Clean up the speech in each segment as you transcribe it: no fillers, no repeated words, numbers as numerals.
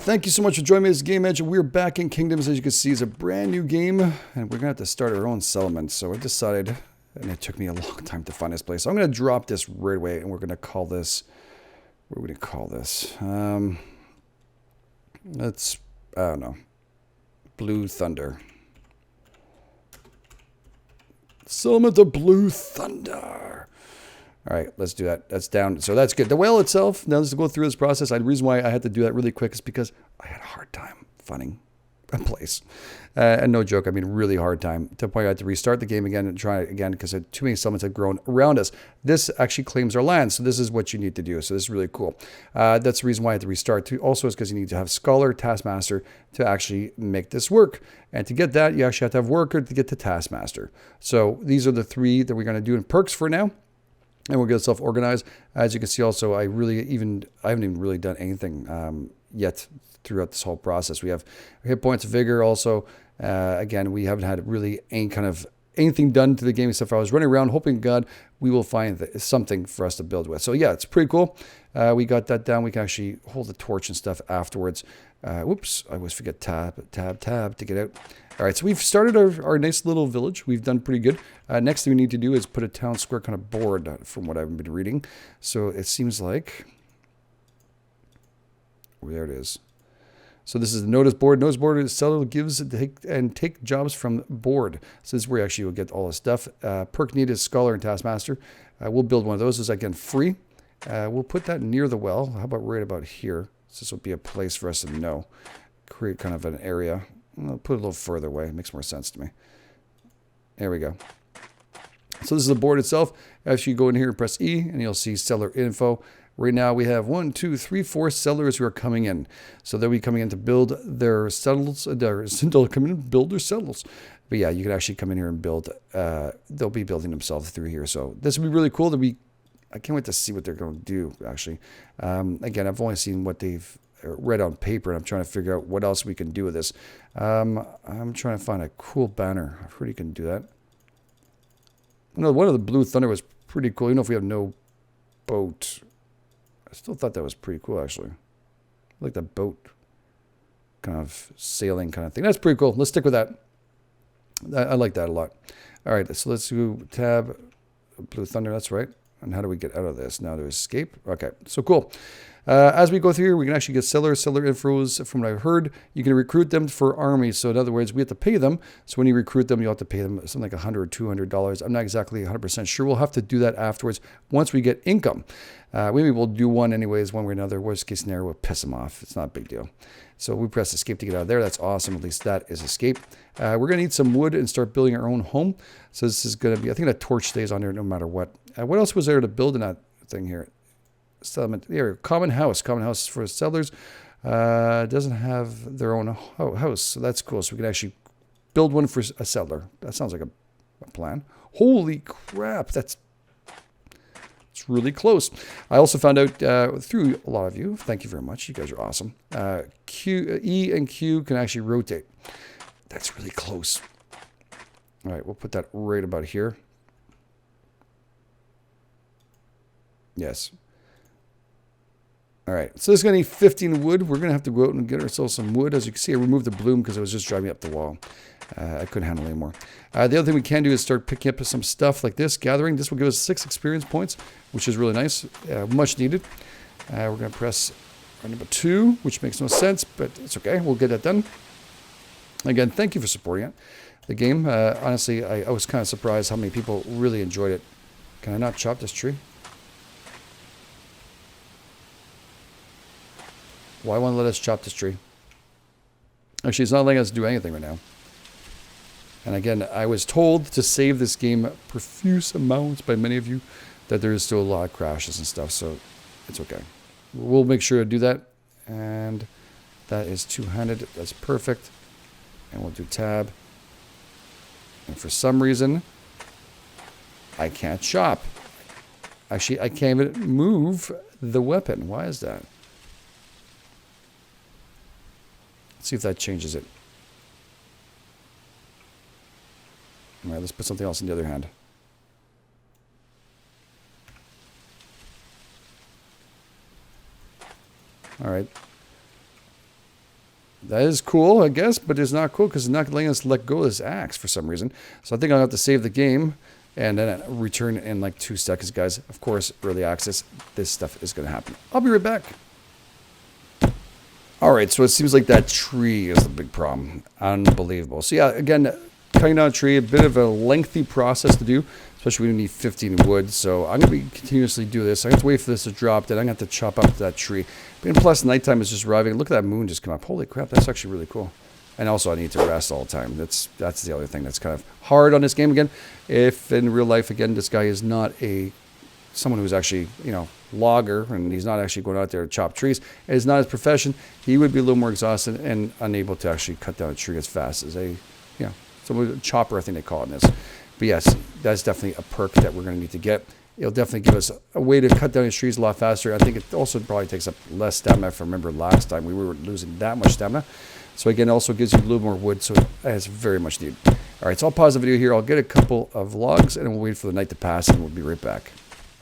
thank you so much for joining me. This Game Edge. We're back in Kingdoms. As you can see, it's a brand new game, and we're going to have to start our own settlement. So I decided, and it took me a long time to find this place. So I'm going to drop this right away, and we're going to call this, what are we going to call this? Let's, I don't know, Blue Thunder. Settlement of Blue Thunder. All right, let's do that. That's down. So that's good. The whale itself, now let's go through this process. The reason why I had to do that really quick is because I had a hard time finding a place. And no joke, I mean really hard time. To the point I had to restart the game again and try it again because too many settlements had grown around us. This actually claims our land, so this is what you need to do. So this is really cool. That's the reason why I had to restart too. Also is because you need to have Scholar, Taskmaster to actually make this work. And to get that, you actually have to have Worker to get to Taskmaster. So these are the three that we're going to do in perks for now. And we'll get self-organized. As you can see also, I haven't even really done anything yet throughout this whole process. We have hit points, vigor also. Again, we haven't had really anything done to the game except for I was running around hoping God we will find something for us to build with. So yeah, it's pretty cool. We got that down. We can actually hold the torch and stuff afterwards. Whoops, I always forget tab to get out. All right, so we've started our nice little village. We've done pretty good. Next thing we need to do is put a town square kind of board from what I've been reading. So it seems like, there it is. So this is the notice board. Notice board is seller gives and take jobs from board. So this is where actually you'll get all the stuff. Perk needed is Scholar and Taskmaster. We'll build one of those. It's again free. We'll put that near the well. How about right about here? So this will be a place for us to know. Create kind of an area. I'll put it a little further away. It makes more sense to me. There we go. So this is the board itself. Actually, go in here and press E, and you'll see seller info. Right now, we have 1, 2, 3, 4 settlers who are coming in. So they'll be coming in to build their settles. They'll come in and build their settles. But yeah, you can actually come in here and build. They'll be building themselves through here. So this will be really cool. I can't wait to see what they're going to do, actually. Again, I've only seen what they've read on paper, and I'm trying to figure out what else we can do with this. I'm trying to find a cool banner. I've heard you can do that. No, one of the Blue Thunder was pretty cool. Even if we have no boat, I still thought that was pretty cool, actually. I like the boat kind of sailing kind of thing. That's pretty cool. Let's stick with that. I like that a lot. All right, so let's do tab Blue Thunder. That's right. And how do we get out of this? Now to escape. Okay, so cool. As we go through here, we can actually get seller infos. From what I've heard, you can recruit them for armies. So in other words, we have to pay them. So when you recruit them, you have to pay them something like $100 or $200. I'm not exactly 100% sure. We'll have to do that afterwards once we get income. Maybe we'll do one anyways, one way or another. Worst case scenario, we'll piss them off. It's not a big deal. So we press escape to get out of there. That's awesome. At least that is escape. We're going to need some wood and start building our own home. So this is going to be, I think that torch stays on there no matter what. What else was there to build in that thing here? Settlement here, common house for settlers. Doesn't have their own house, so that's cool. So we can actually build one for a settler. That sounds like a plan. Holy crap, it's really close. I also found out through a lot of you. Thank you very much. You guys are awesome. E and Q can actually rotate. That's really close. All right, we'll put that right about here. Yes. All right, so this is going to need 15 wood. We're going to have to go out and get ourselves some wood. As you can see, I removed the bloom because it was just driving up the wall. I couldn't handle it anymore. The other thing we can do is start picking up some stuff like this, gathering. This will give us 6 experience points, which is really nice, much needed. We're going to press number 2, which makes no sense, but it's okay. We'll get that done. Again, thank you for supporting it. The game, honestly, I was kind of surprised how many people really enjoyed it. Can I not chop this tree? Why won't it let us chop this tree? Actually, it's not letting us do anything right now. And again, I was told to save this game profuse amounts by many of you that there is still a lot of crashes and stuff, so it's okay. We'll make sure to do that. And that is two-handed. That's perfect. And we'll do tab. And for some reason, I can't chop. Actually, I can't even move the weapon. Why is that? See if that changes it. All right, let's put something else in the other hand. All right. That is cool, I guess, but it's not cool because it's not letting us let go of this axe for some reason. So I think I'll have to save the game and then return in like 2 seconds, guys. Of course, early access, this stuff is going to happen. I'll be right back. All right, so it seems like that tree is the big problem. Unbelievable. So yeah, again, cutting down a tree, a bit of a lengthy process to do, especially when you need 15 wood. So I'm going to be continuously do this. I have to wait for this to drop, then I'm going to have to chop up that tree. And plus, nighttime is just arriving. Look at that moon just come up. Holy crap, that's actually really cool. And also, I need to rest all the time. That's the other thing that's kind of hard on this game again. If in real life, again, this guy is not someone who's actually, logger, and he's not actually going out there to chop trees. It's not his profession. He would be a little more exhausted and unable to actually cut down a tree as fast as a chopper, I think they call it in this. But yes, that's definitely a perk that we're going to need to get. It'll definitely give us a way to cut down these trees a lot faster. I think it also probably takes up less stamina. If I remember last time, we were losing that much stamina. So again, it also gives you a little more wood, so it's very much needed. All right, so I'll pause the video here. I'll get a couple of logs, and we'll wait for the night to pass, and we'll be right back.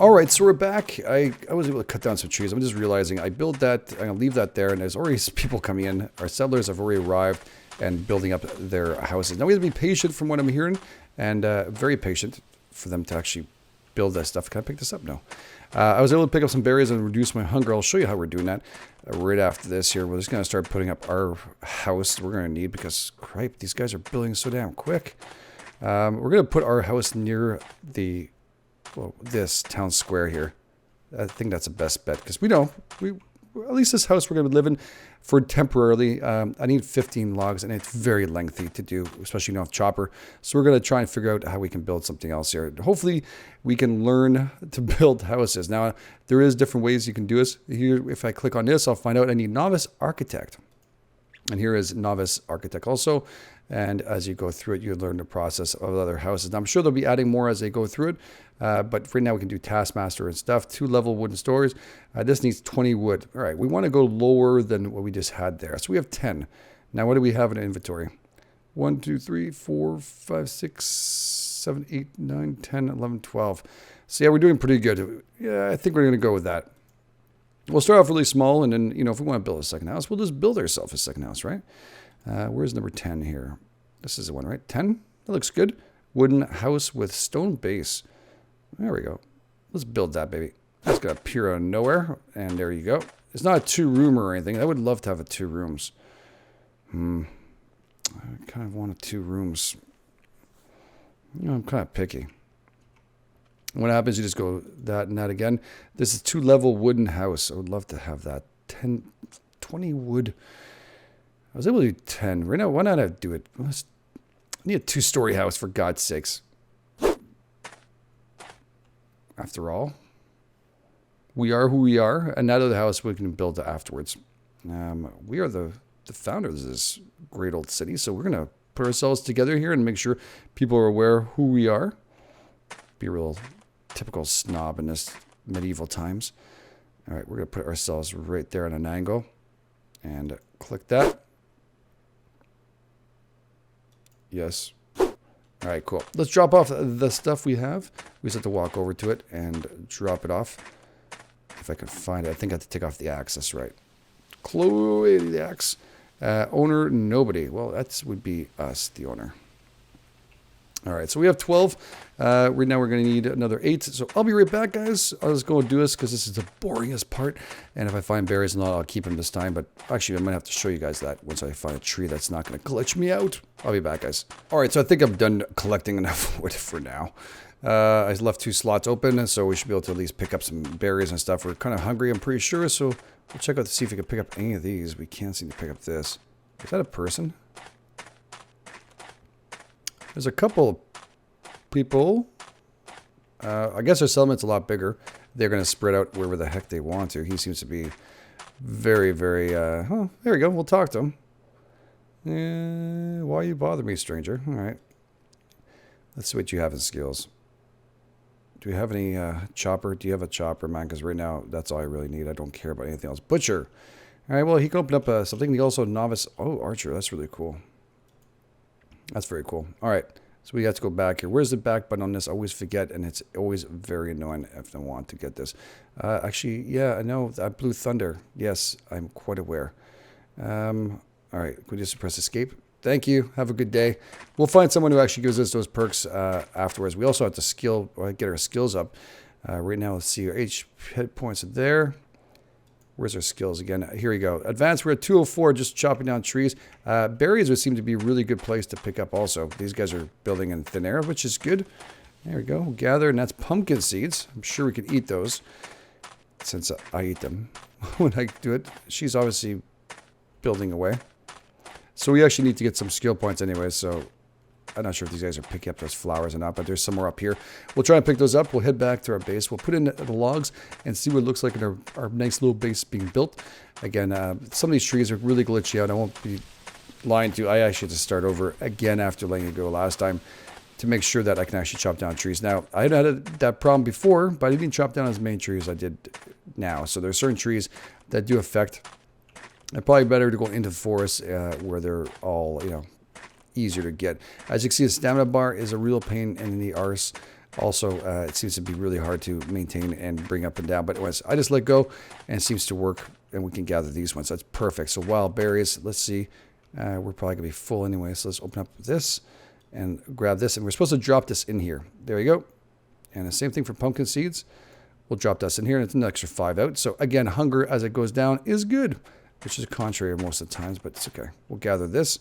All right, so we're back. I was able to cut down some trees. I'm just realizing I built that. I'm going to leave that there, and there's already people coming in. Our settlers have already arrived and building up their houses. Now we have to be patient from what I'm hearing, and very patient for them to actually build that stuff. Can I pick this up? No. I was able to pick up some berries and reduce my hunger. I'll show you how we're doing that right after this here. We're just going to start putting up our house we're going to need because, cripe, these guys are building so damn quick. We're going to put our house near this town square here. I think that's the best bet because at least this house we're going to be living for temporarily. I need 15 logs, and it's very lengthy to do, especially with chopper. So we're going to try and figure out how we can build something else here. Hopefully, we can learn to build houses. Now, there is different ways you can do this. Here, if I click on this, I'll find out I need novice architect. And here is novice architect also. And as you go through it, you learn the process of other houses. Now, I'm sure they'll be adding more as they go through it. But right now we can do taskmaster and stuff. 2-level wooden stores. This needs 20 wood. All right, we want to go lower than what we just had there. So we have 10. Now, what do we have in inventory? 1, 2, 3, 4, 5, 6, 7, 8, 9, 10, 11, 12. So yeah, we're doing pretty good. Yeah, I think we're going to go with that. We'll start off really small, and then, if we want to build a second house, we'll just build ourselves a second house, right? Where's number 10 here? This is the one, right? 10? That looks good. Wooden house with stone base. There we go. Let's build that, baby. That's going to appear out of nowhere. And there you go. It's not a 2-room or anything. I would love to have a 2 rooms. I kind of want 2 rooms. I'm kind of picky. What happens, you just go that and that again. This is 2-level wooden house. I would love to have that. 20 wood. I was able to do 10. Right now, why not do it? I need a 2-story house, for God's sakes. After all, we are who we are, and that other house we can build afterwards. We are the founders of this great old city, so we're going to put ourselves together here and make sure people are aware who we are. Be a real typical snob in this medieval times. All right, we're going to put ourselves right there at an angle and click that. Yes. All right, cool. Let's drop off the stuff we have. We just have to walk over to it and drop it off. If I can find it. I think I have to take off the axe. That's right. Chloe, the axe. Owner, nobody. Well, that would be us, the owner. All right, so we have 12. Right now we're going to need another 8. So I'll be right back, guys. I'll just go and do this because this is the boringest part. And if I find berries and all, I'll keep them this time. But actually, I might have to show you guys that once I find a tree that's not going to glitch me out. I'll be back, guys. All right, so I think I'm done collecting enough wood for now. I left 2 slots open, so we should be able to at least pick up some berries and stuff. We're kind of hungry, I'm pretty sure. So we'll check out to see if we can pick up any of these. We can't seem to pick up this. Is that a person? There's a couple people. I guess our settlement's a lot bigger. They're going to spread out wherever the heck they want to. He seems to be very, very... oh, there we go. We'll talk to him. Why you bother me, stranger? All right. Let's see what you have in skills. Do you have any chopper? Do you have a chopper, man? Because right now, that's all I really need. I don't care about anything else. Butcher. All right, well, he can open up something. He also novice... Oh, archer. That's really cool. That's very cool. All right. So we got to go back here. Where's the back button on this? I always forget, and it's always very annoying if I want to get this. Actually, yeah, I know that Blue Thunder. Yes, I'm quite aware. All right, can we just press escape? Thank you. Have a good day. We'll find someone who actually gives us those perks afterwards. We also have to get our skills up. Right now, let's see. Our hit points are there. Where's our skills again? Here we go. Advanced, we're at 204, just chopping down trees. Berries would seem to be a really good place to pick up also. These guys are building in thin air, which is good. There we go. We'll gather, and that's pumpkin seeds. I'm sure we can eat those since I eat them when I do it. She's obviously building away. So we actually need to get some skill points anyway, so I'm not sure if these guys are picking up those flowers or not, but there's some more up here. We'll try and pick those up. We'll head back to our base. We'll put in the logs and see what it looks like in our nice little base being built. Again, some of these trees are really glitchy out. I won't be lying to you. I actually had to start over again after letting it go last time to make sure that I can actually chop down trees. Now, I had that problem before, but I didn't chop down as many trees as I did now. So there's certain trees that do affect. And probably better to go into the forest where they're all, easier to get. As you can see, the stamina bar is a real pain in the arse. Also, it seems to be really hard to maintain and bring up and down. But anyways, I just let go and it seems to work, and we can gather these ones. That's perfect. So wild berries, let's see. We're probably going to be full anyway. So let's open up this and grab this. And we're supposed to drop this in here. There you go. And the same thing for pumpkin seeds. We'll drop this in here, and it's an extra 5 out. So again, hunger as it goes down is good, which is contrary most of the times, but it's okay. We'll gather this.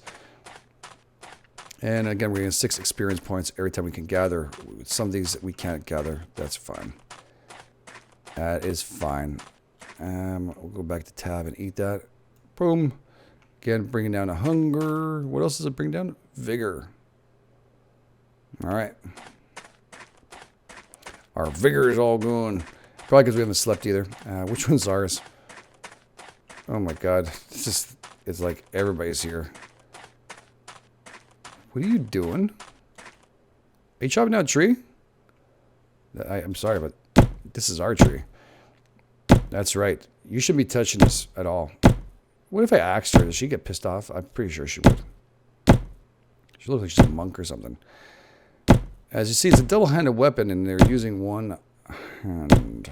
And again, we're getting 6 experience points every time we can gather. Some of these that we can't gather, that's fine. That is fine. We'll go back to tab and eat that. Boom. Again, bringing down a hunger. What else does it bring down? Vigor. All right. Our vigor is all gone. Probably because we haven't slept either. Which one's ours? Oh my god. It's like everybody's here. What are you doing? Are you chopping down a tree? I'm sorry, but this is our tree. That's right. You shouldn't be touching this at all. What if I asked her? Does she get pissed off? I'm pretty sure she would. She looks like she's a monk or something. As you see, it's a double-handed weapon, and they're using one hand.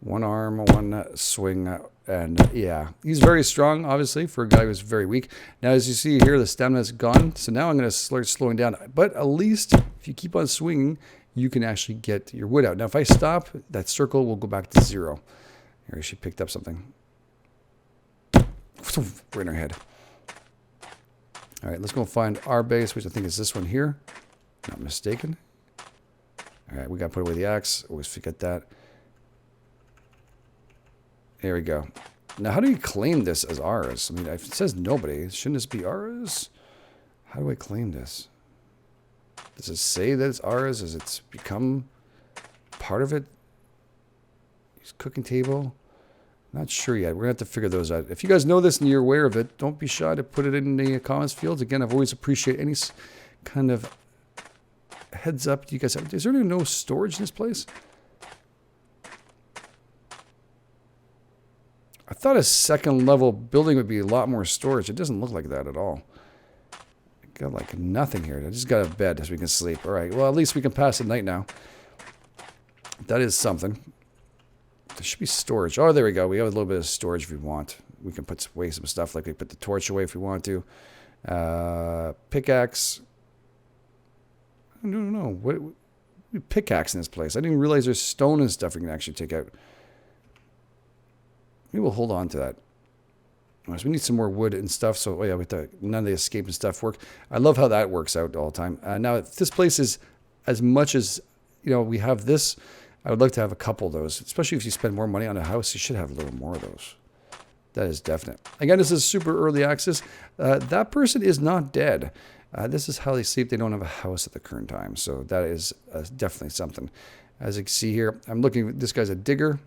One arm, one swing, and yeah. He's very strong, obviously, for a guy who's very weak. Now, as you see here, the stamina's gone, so now I'm going to start slowing down. But at least, if you keep on swinging, you can actually get your wood out. Now, if I stop, that circle will go back to 0. Here, she picked up something. Right in her head. All right, let's go find our base, which I think is this one here. Not mistaken. All right, we got to put away the axe. Always forget that. There we go. Now, how do you claim this as ours? I mean, if it says nobody, shouldn't this be ours? How do I claim this? Does it say that it's ours? Does it become part of it? Use cooking table. Not sure yet. We're going to have to figure those out. If you guys know this and you're aware of it, don't be shy to put it in the comments fields. Again, I've always appreciated any kind of heads up. Do you guys have? Is there no storage in this place? I thought a second level building would be a lot more storage. It doesn't look like that at all. Got like nothing here. I just got a bed so we can sleep. All right. Well, at least we can pass the night now. That is something. There should be storage. Oh, there we go. We have a little bit of storage if we want. We can put away some stuff. Like we put the torch away if we want to. Pickaxe. I don't know. What pickaxe in this place? I didn't realize there's stone and stuff we can actually take out. Maybe we'll hold on to that. So we need some more wood and stuff. So, oh yeah, with none of the escape and stuff work. I love how that works out all the time. Now, if this place is as much as, we have this, I would like to have a couple of those. Especially if you spend more money on a house, you should have a little more of those. That is definite. Again, this is super early access. That person is not dead. This is how they sleep. They don't have a house at the current time. So that is definitely something. As you can see here, I'm looking, this guy's a digger.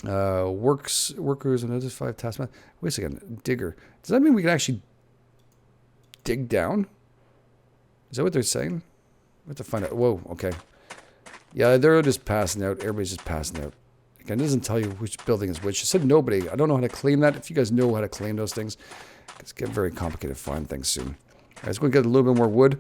Workers and other 5 tasks. Wait a second, digger. Does that mean we can actually dig down? Is that what they're saying? We have to find out. Whoa, okay. Yeah, they're just passing out. Everybody's just passing out. Again, it doesn't tell you which building is which. It said nobody. I don't know how to claim that. If you guys know how to claim those things, it's getting very complicated to find things soon. All right, let's go get a little bit more wood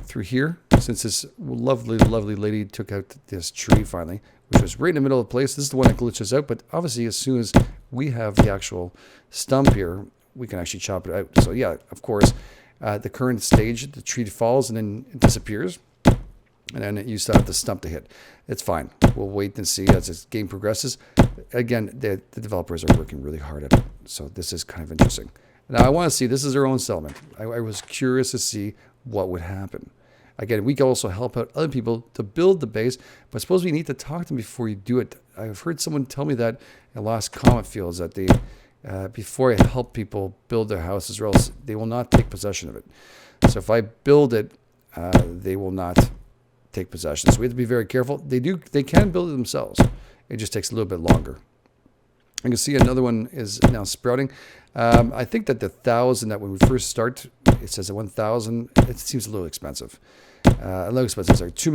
through here, since this lovely, lovely lady took out this tree finally, which was right in the middle of the place. This is the one that glitches out, but obviously as soon as we have the actual stump here, we can actually chop it out. So yeah, of course, the current stage, the tree falls and then it disappears. And then you still have the stump to hit. It's fine. We'll wait and see as this game progresses. Again, the developers are working really hard at it. So this is kind of interesting. Now I want to see, this is their own settlement. I was curious to see what would happen. Again, we can also help out other people to build the base, but I suppose we need to talk to them before you do it. I've heard someone tell me that in Lost Comet Fields that they, before I help people build their houses, or else they will not take possession of it. So if I build it, they will not take possession. So we have to be very careful. They can build it themselves. It just takes a little bit longer. You can see another one is now sprouting. I think that the 1,000 that when we first start, it says 1,000. It seems a little expensive. A little expensive. Sorry. Too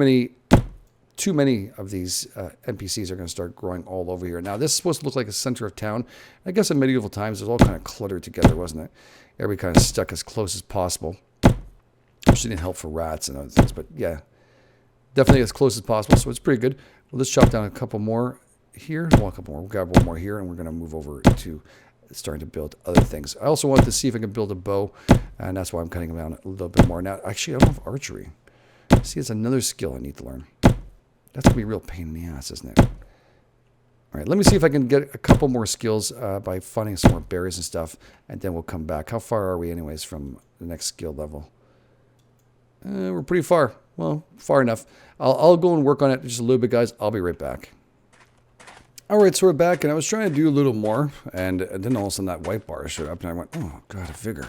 many of these NPCs are going to start growing all over here. Now this is supposed to look like a center of town. I guess in medieval times it was all kind of cluttered together, wasn't it? Everybody kind of stuck as close as possible. Which didn't help for rats and other things, but yeah. Definitely as close as possible, so it's pretty good. Well, let's chop down a couple more here. Well, a couple more. We'll grab one more here, and we're going to move over to starting to build other things. I also want to see if I can build a bow, and that's why I'm cutting down a little bit more. Now, actually, I don't have archery. See, it's another skill I need to learn. That's going to be a real pain in the ass, isn't it? All right, let me see if I can get a couple more skills by finding some more berries and stuff, and then we'll come back. How far are we anyways from the next skill level? We're pretty far. Well, far enough. I'll go and work on it just a little bit, guys. I'll be right back. All right, so we're back, and I was trying to do a little more, and then all of a sudden that white bar showed up, and I went, oh, God, vigor.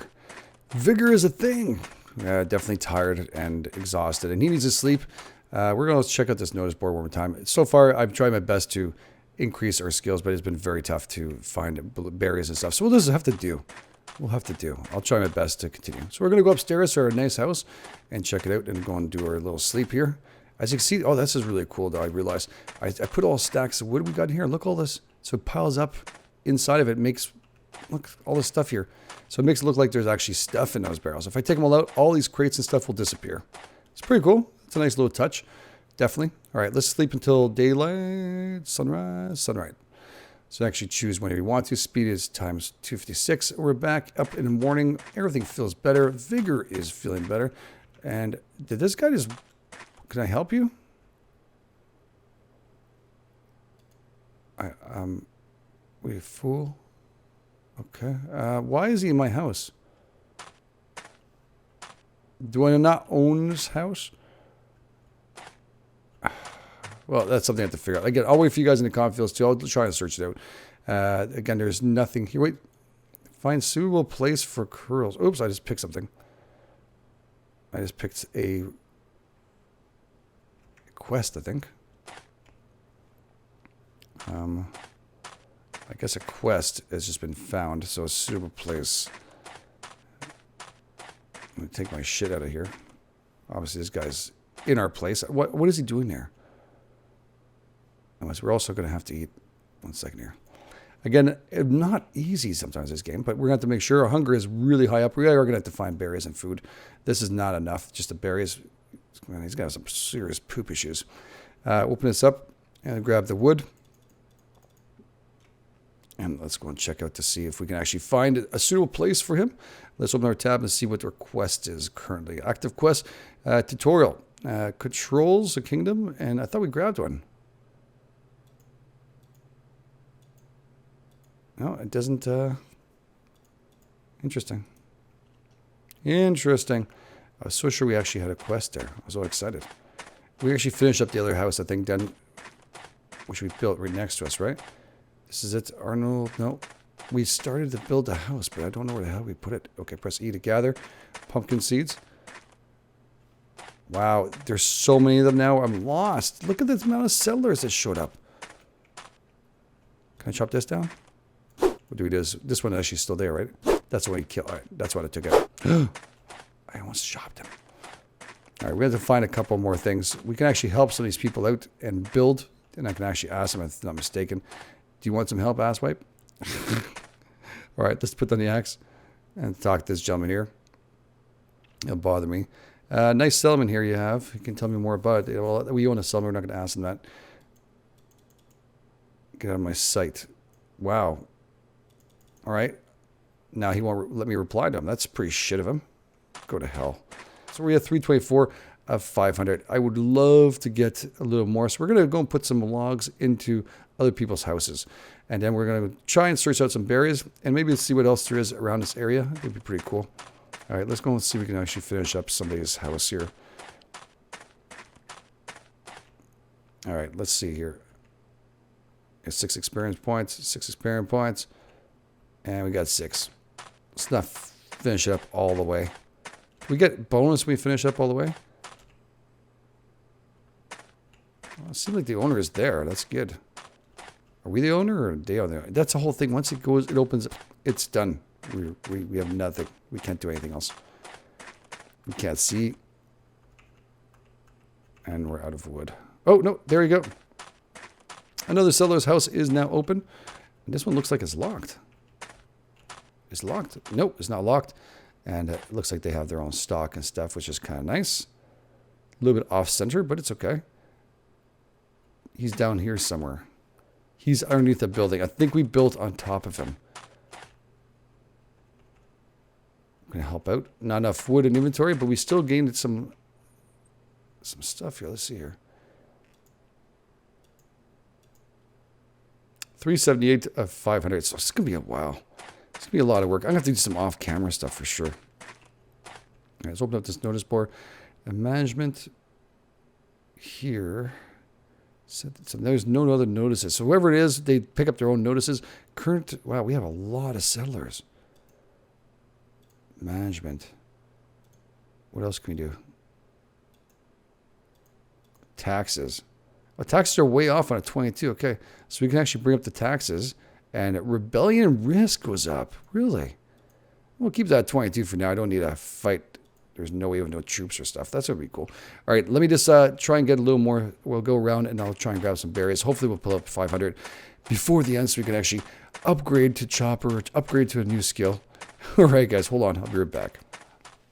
Vigor is a thing. Definitely tired and exhausted, and he needs to sleep. We're going to check out this notice board one more time. So far, I've tried my best to increase our skills, but it's been very tough to find berries and stuff. So we'll just have to do. We'll have to do. I'll try my best to continue. So we're going to go upstairs to our nice house and check it out and go and do our little sleep here. As you can see, oh, this is really cool, though. I realized I put all stacks of wood we got here. Look all this. So it piles up inside of it. Makes, look, all this stuff here. So it makes it look like there's actually stuff in those barrels. If I take them all out, all these crates and stuff will disappear. It's pretty cool. It's a nice little touch. Definitely. All right, let's sleep until daylight, sunrise, sunrise. So actually choose whenever you want to. Speed is times 256. We're back up in the morning. Everything feels better. Vigor is feeling better. And did this guy just... Can I help you? Wait, fool. Okay. Why is he in my house? Do I not own this house? Well, that's something I have to figure out. Again, I'll wait for you guys in the comment fields too. I'll try to search it out. Again, there's nothing here. Wait. Find suitable place for curls. Oops, I just picked something. I just picked a quest, I think. I guess a quest has just been found, so a suitable place. I'm going to take my shit out of here. Obviously, this guy's in our place. What is he doing there? Unless we're also going to have to eat. 1 second here. Again, not easy sometimes this game, but we're going to have to make sure our hunger is really high up. We are going to have to find berries and food. This is not enough. Just the berries. Man, he's got some serious poop issues. Open this up and grab the wood. And let's go and check out to see if we can actually find a suitable place for him. Let's open our tab and see what their quest is currently. Active quest, tutorial, controls a kingdom, and I thought we grabbed one. No, it doesn't. Interesting. Interesting. I was so sure we actually had a quest there. I was so excited. We actually finished up the other house, I think, then, which we built right next to us, right? This is it, Arnold. No, we started to build a house, but I don't know where the hell we put it. Okay, press E to gather. Pumpkin seeds. Wow, there's so many of them now. I'm lost. Look at the amount of settlers that showed up. Can I chop this down? What do we do? This one is actually still there, right? That's the one he killed. All right, that's what I took out. I almost chopped him. All right, we have to find a couple more things. We can actually help some of these people out and build. And I can actually ask them if I'm not mistaken. Do you want some help, asswipe? All right, let's put down the axe and talk to this gentleman here. It'll bother me. Nice settlement here you have. You can tell me more about it. Well, we own a settlement. We're not going to ask them that. Get out of my sight. Wow. All right. Now he won't let me reply to him. That's pretty shit of him. Go to hell. So we have 324 of 500. I would love to get a little more. So we're going to go and put some logs into other people's houses. And then we're going to try and search out some berries and maybe see what else there is around this area. It'd be pretty cool. All right, let's go and see if we can actually finish up somebody's house here. All right, let's see here. 6 experience points, 6 experience points, and we got 6. Let's not finish it up all the way. We get bonus when we finish up all the way. Well, it seems like the owner is there. That's good. Are we the owner or are they on there? That's the whole thing. Once it goes, it opens. It's done. We have nothing. We can't do anything else. We can't see. And we're out of wood. Oh, no. There you go. Another seller's house is now open. And this one looks like it's locked. It's locked. Nope, it's not locked. And it looks like they have their own stock and stuff, which is kind of nice. A little bit off-center, but it's okay. He's down here somewhere. He's underneath the building. I think we built on top of him. I'm going to help out. Not enough wood in inventory, but we still gained some stuff here. Let's see here. 378 of 500. So it's going to be a while. It's going to be a lot of work. I'm going to have to do some off-camera stuff for sure. All right, let's open up this notice board. And management here. So there's no other notices. So whoever it is, they pick up their own notices. Current, wow, we have a lot of settlers. Management. What else can we do? Taxes. Well, taxes are way off on a 22. Okay, so we can actually bring up the taxes. And rebellion risk goes up. Really? We'll keep that at 22 for now. I don't need a fight. There's no way of no troops or stuff. That's going to be cool. All right, let me just try and get a little more. We'll go around and I'll try and grab some berries. Hopefully we'll pull up 500 before the end so we can actually upgrade to chopper, upgrade to a new skill. All right, guys, hold on. I'll be right back.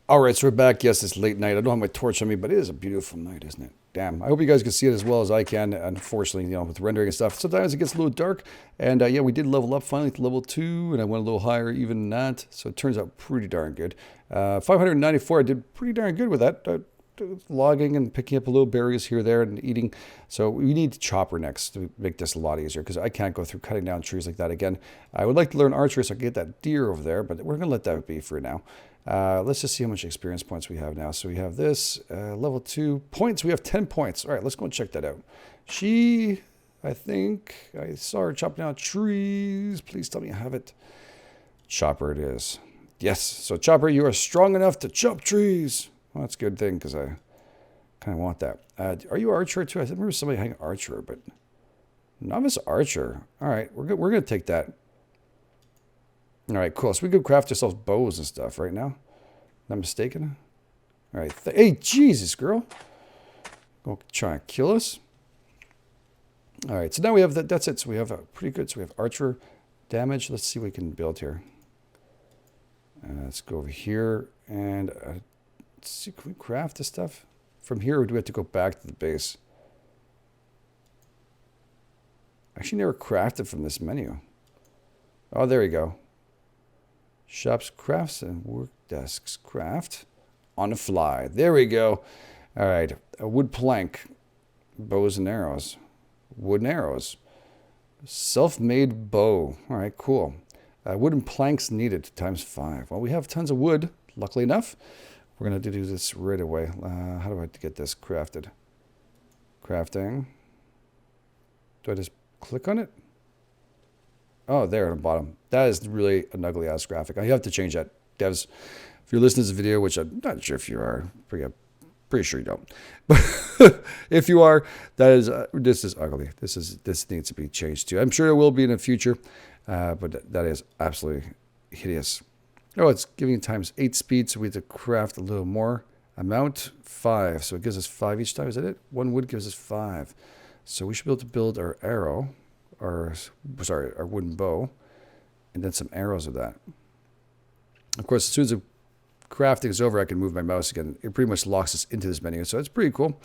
All right, so we're back. Yes, it's late night. I don't have my torch on me, but it is a beautiful night, isn't it? Damn. I hope you guys can see it as well as I can. Unfortunately, you know, with rendering and stuff, sometimes it gets a little dark. And yeah, we did level up finally to level 2, and I went a little higher even than that. So it turns out pretty darn good. 594, I did pretty darn good with that. Logging and picking up a little berries here, there, and eating. So we need chopper next to make this a lot easier because I can't go through cutting down trees like that again. I would like to learn archery so I can get that deer over there, but we're going to let that be for now. Let's just see how much experience points we have now. So we have this, level 2 points. We have 10 points. All right, let's go and check that out. She, I think, I saw her chopping down trees. Please tell me I have it. Chopper it is. Yes, so Chopper, you are strong enough to chop trees. Well, that's a good thing because I kind of want that. Are you archer too? I remember somebody having archer, but novice archer. All right, we're good. We're going to take that. All right, cool. So we could craft ourselves bows and stuff right now. Not mistaken. All right. Hey, Jesus, girl. Go try and kill us. All right. So now we have that. That's it. So we have a pretty good. So we have archer damage. Let's see what we can build here. Let's go over here and let's see. Can we craft this stuff from here, or do we have to go back to the base? Actually, never crafted from this menu. Oh, there we go. Shops, crafts, and work desks. Craft on the fly. There we go. All right. A wood plank. Bows and arrows. Wood and arrows. Self-made bow. All right, cool. Wooden planks needed ×5. Well, we have tons of wood, luckily enough. We're going to do this right away. How do I get this crafted? Crafting. Do I just click on it? Oh, there at the bottom. That is really an ugly ass graphic. I have to change that. Devs, if you're listening to this video, which I'm not sure if you are, pretty sure you don't. But if you are, this is ugly. This needs to be changed too. I'm sure it will be in the future, but that is absolutely hideous. Oh, it's giving it ×8 speed, so we have to craft a little more. Amount 5, so it gives us 5 each time. Is that it? 1 wood gives us 5. So we should be able to build our arrow. Our wooden bow, and then some arrows of that. Of course, as soon as the crafting is over, I can move my mouse again. It pretty much locks us into this menu, so it's pretty cool.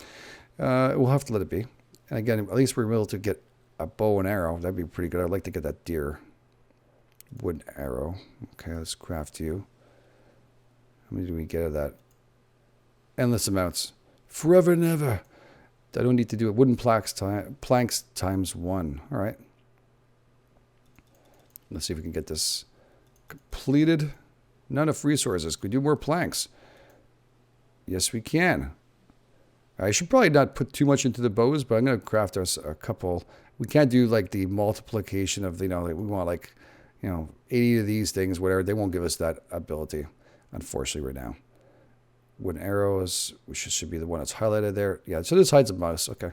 We'll have to let it be. And again, at least we're able to get a bow and arrow. That'd be pretty good. I'd like to get that deer. Wooden arrow. Okay, let's craft you. How many do we get of that? Endless amounts. Forever and ever. I don't need to do it. Wooden planks times 1. All right. Let's see if we can get this completed. Not enough resources. Could we do more planks? Yes, we can. I should probably not put too much into the bows, but I'm going to craft us a couple. We can't do like the multiplication of, like we want like, 80 of these things, whatever. They won't give us that ability, unfortunately, right now. Wooden arrows, which should be the one that's highlighted there. Yeah, so this hides a mouse. Okay.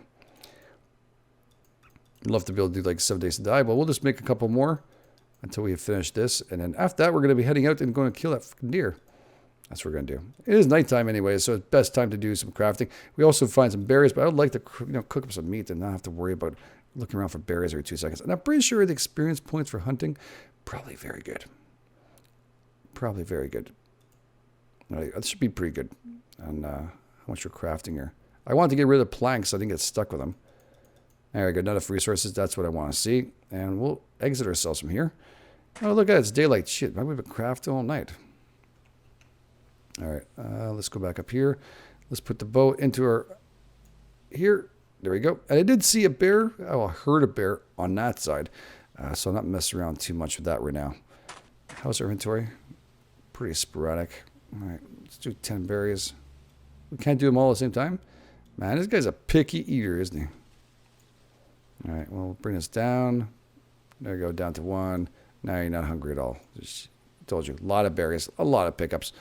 I'd love to be able to do like 7 days to die, but we'll just make a couple more until we have finished this. And then after that, we're going to be heading out and going to kill that freaking deer. That's what we're going to do. It is nighttime anyway, so it's best time to do some crafting. We also find some berries, but I would like to cook up some meat and not have to worry about looking around for berries every 2 seconds. And I'm pretty sure the experience points for hunting, probably very good. Probably very good. That should be pretty good on how much we're crafting here. I want to get rid of the planks so I didn't get stuck with them. There we go. Not enough resources. That's what I want to see. And we'll exit ourselves from here. Oh, look at it. It's daylight. Shit, we've been crafting all night. All right. Let's go back up here. Let's put the bow into our... Here. There we go. And I did see a bear. Oh, I heard a bear on that side. So I'm not messing around too much with that right now. How's our inventory? Pretty sporadic. All right, let's do 10 berries. We can't do them all at the same time. Man, this guy's a picky eater, isn't he? All right, well, we'll bring this down. There we go, down to 1. Now you're not hungry at all. Just told you, a lot of berries, a lot of pickups.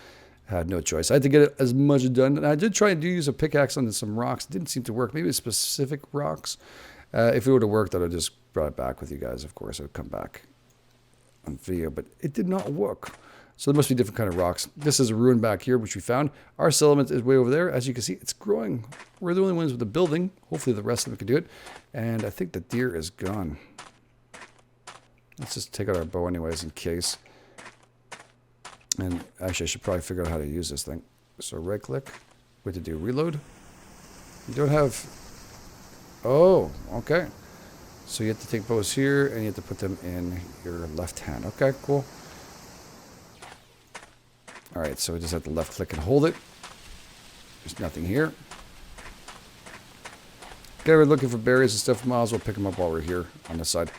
Had no choice. I had to get it as much done. And I did try and use a pickaxe on some rocks. It didn't seem to work. Maybe specific rocks. If it would have worked, I would have just brought it back with you guys. Of course, I would come back on video. But it did not work. So there must be different kind of rocks. This is a ruin back here, which we found. Our settlement is way over there. As you can see, it's growing. We're the only ones with the building. Hopefully the rest of them can do it. And I think the deer is gone. Let's just take out our bow anyways in case. And actually, I should probably figure out how to use this thing. So right click. What to do? Reload. You don't have... Oh, okay. So you have to take bows here and you have to put them in your left hand. Okay, cool. All right, so we just have to left click and hold it. There's nothing here. Okay, we're looking for berries and stuff. Might as well pick them up while we're here on this side.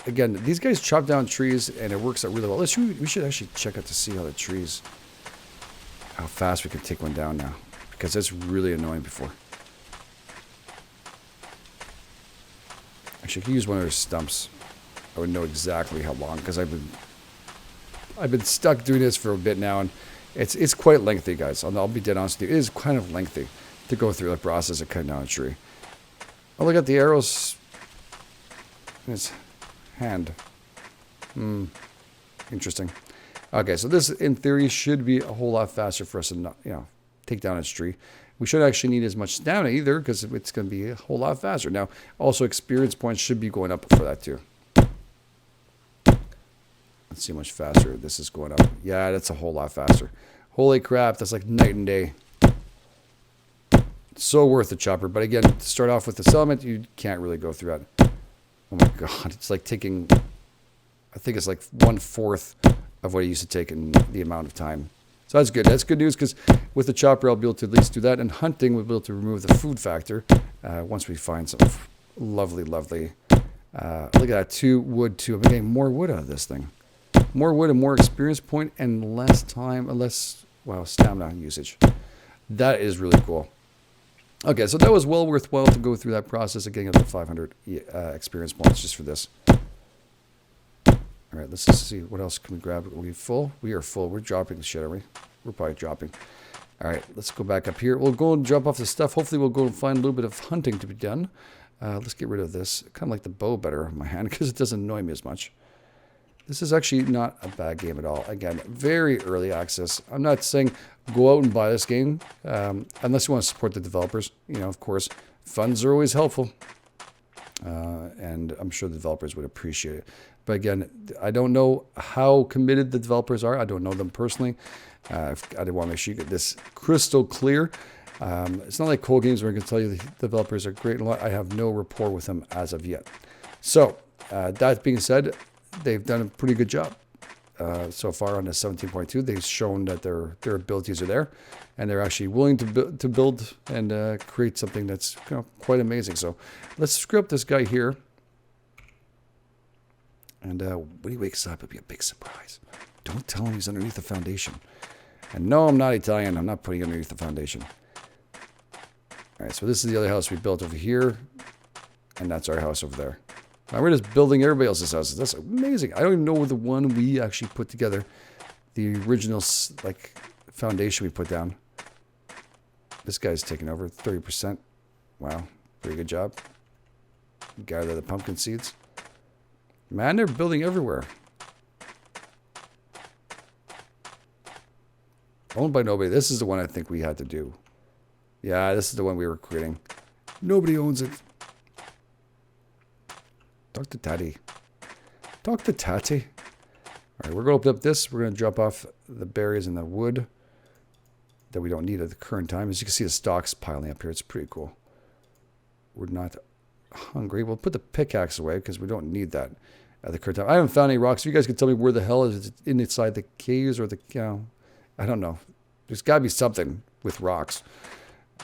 Again, these guys chop down trees and it works out really well. We should actually check out to see how the trees, how fast we can take one down now. Because that's really annoying before. Actually, I could use one of their stumps. I would know exactly how long because I've been stuck doing this for a bit now, and it's quite lengthy, guys. I'll be dead honest with you. It is kind of lengthy to go through the process of cutting down a tree. Oh, look at the arrows in his hand. Interesting. Okay, so this, in theory, should be a whole lot faster for us to not, take down a tree. We shouldn't actually need as much stamina either, because it's going to be a whole lot faster. Now, also experience points should be going up for that too. Let's see how much faster this is going up. Yeah, that's a whole lot faster. Holy crap, that's like night and day. So worth the chopper. But again, to start off with the settlement, you can't really go through that. Oh my god, it's like taking, I think it's like 1/4 of what it used to take in the amount of time. So that's good. That's good news because with the chopper, I'll be able to at least do that. And hunting, we'll be able to remove the food factor once we find some lovely, lovely. Look at that, 2 wood, 2. I'm getting more wood out of this thing. More wood and more experience point and less time, less, stamina usage. That is really cool. Okay, so that was well worthwhile to go through that process of getting up to 500 experience points just for this. All right, let's just see. What else can we grab? Are we full? We are full. We're dropping the shit, are we? We're probably dropping. All right, let's go back up here. We'll go and drop off the stuff. Hopefully we'll go and find a little bit of hunting to be done. Let's get rid of this. Kind of like the bow better in my hand because it doesn't annoy me as much. This is actually not a bad game at all. Again, very early access. I'm not saying go out and buy this game unless you want to support the developers. Of course, funds are always helpful. And I'm sure the developers would appreciate it. But again, I don't know how committed the developers are. I don't know them personally. I did want to make sure you get this crystal clear. It's not like cold games where I can tell you the developers are great and a lot. I have no rapport with them as of yet. So that being said, they've done a pretty good job so far on the 17.2. They've shown that their abilities are there, and they're actually willing to build and create something that's quite amazing. So let's screw up this guy here. And when he wakes up, it'll be a big surprise. Don't tell him he's underneath the foundation. And no, I'm not Italian. I'm not putting underneath the foundation. All right, so this is the other house we built over here. And that's our house over there. Now we're just building everybody else's houses. That's amazing. I don't even know the one we actually put together. The original, like, foundation we put down. This guy's taking over 30%. Wow, pretty good job. Gather the pumpkin seeds. Man, they're building everywhere. Owned by nobody. This is the one I think we had to do. Yeah, this is the one we were creating. Nobody owns it. Talk to Tati. Talk to Tati. All right, we're going to open up this. We're going to drop off the berries and the wood that we don't need at the current time. As you can see, the stalks piling up here. It's pretty cool. We're not hungry. We'll put the pickaxe away because we don't need that at the current time. I haven't found any rocks. If you guys can tell me where the hell is it inside the caves or the, I don't know. There's got to be something with rocks.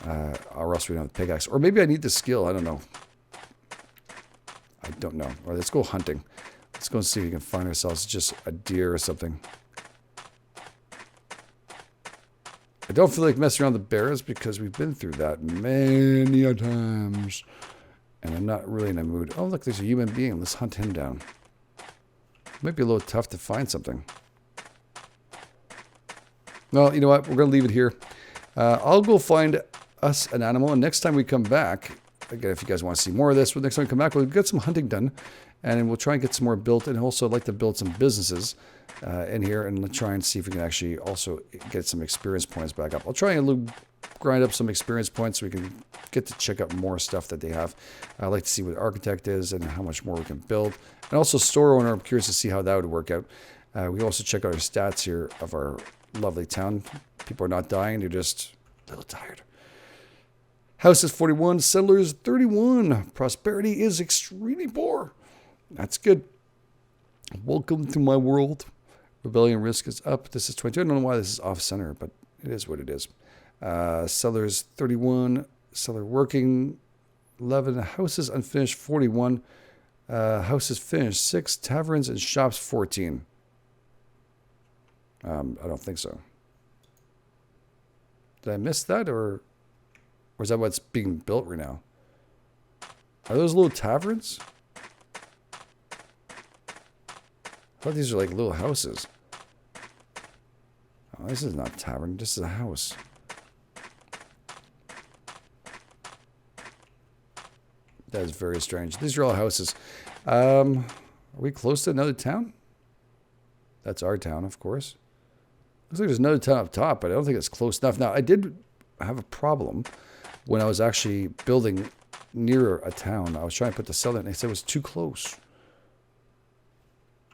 Or else we don't have the pickaxe. Or maybe I need the skill. I don't know. I don't know. All right, let's go hunting. Let's go and see if we can find ourselves just a deer or something. I don't feel like messing around the bears because we've been through that many a times. And I'm not really in a mood. Oh, look, there's a human being. Let's hunt him down. Might be a little tough to find something. Well, you know what? We're going to leave it here. I'll go find us an animal. And next time we come back, again, if you guys want to see more of this, next time we come back, we'll get some hunting done. And we'll try and get some more built. And also, I'd like to build some businesses in here. And let's try and see if we can actually also get some experience points back up. I'll try and grind up some experience points so we can get to check out more stuff that they have. I'd like to see what architect is and how much more we can build. And also store owner, I'm curious to see how that would work out. We also check out our stats here of our lovely town. People are not dying, they're just a little tired. House is 41, settlers 31. Prosperity is extremely poor. That's good. Welcome to my world. Rebellion risk is up. This is 22. I don't know why this is off center, but it is what it is. Sellers 31, seller working 11, houses unfinished 41, houses finished 6, taverns and shops 14. I don't think so. Did I miss that, or is that what's being built right now? Are those little taverns? I thought these are like little houses. Oh, this is not a tavern. This is a house. That is very strange. These are all houses. Are we close to another town? That's our town, of course. Looks like there's another town up top, but I don't think it's close enough. Now, I did have a problem when I was actually building near a town. I was trying to put the cell in, and they said it was too close.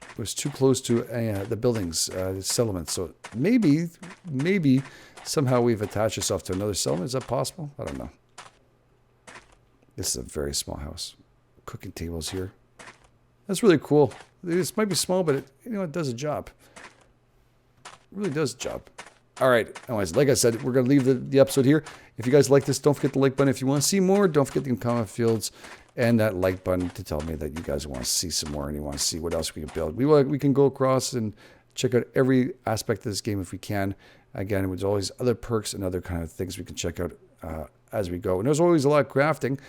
It was too close to the buildings, the settlements. So maybe somehow we've attached ourselves to another settlement. Is that possible? I don't know. This is a very small house. Cooking tables here. That's really cool. This might be small, but it does a job. It really does a job. All right. Anyways, like I said, we're going to leave the episode here. If you guys like this, don't forget the like button. If you want to see more, don't forget the comment fields and that like button to tell me that you guys want to see some more and you want to see what else we can build. We can go across and check out every aspect of this game if we can. Again, there's always other perks and other kind of things we can check out as we go. And there's always a lot of crafting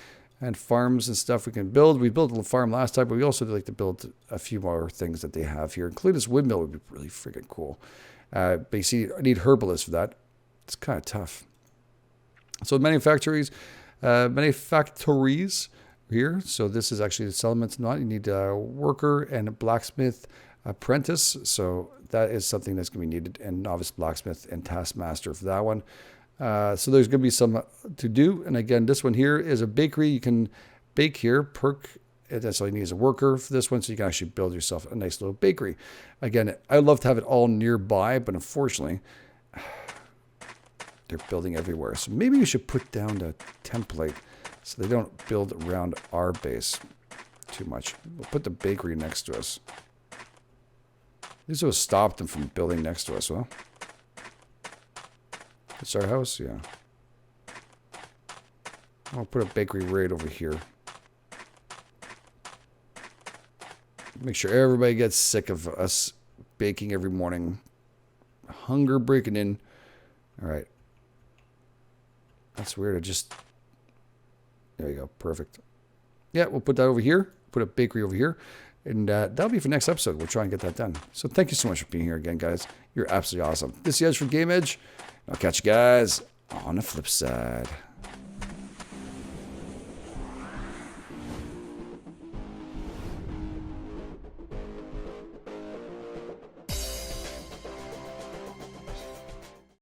and farms and stuff we can build. We built a farm last time, but we also like to build a few more things that they have here. Including this windmill would be really freaking cool. But you see, I need herbalists for that. It's kind of tough. So manufactories here. So this is actually the settlements. Not you need a worker and a blacksmith apprentice. So that is something that's going to be needed. And novice blacksmith and taskmaster for that one. So there's going to be some to do. And again, this one here is a bakery. You can bake here. Perk. That's all you need is a worker for this one. So you can actually build yourself a nice little bakery. Again, I'd love to have it all nearby, but unfortunately, they're building everywhere. So maybe we should put down the template so they don't build around our base too much. We'll put the bakery next to us. This will stop them from building next to us, well. It's our house, yeah. I'll put a bakery right over here. Make sure everybody gets sick of us baking every morning. Hunger breaking in. All right. That's weird. There you go. Perfect. Yeah, we'll put that over here. Put a bakery over here. And that'll be for next episode. We'll try and get that done. So thank you so much for being here again, guys. You're absolutely awesome. This is Edge from Game Edge. I'll catch you guys on the flip side.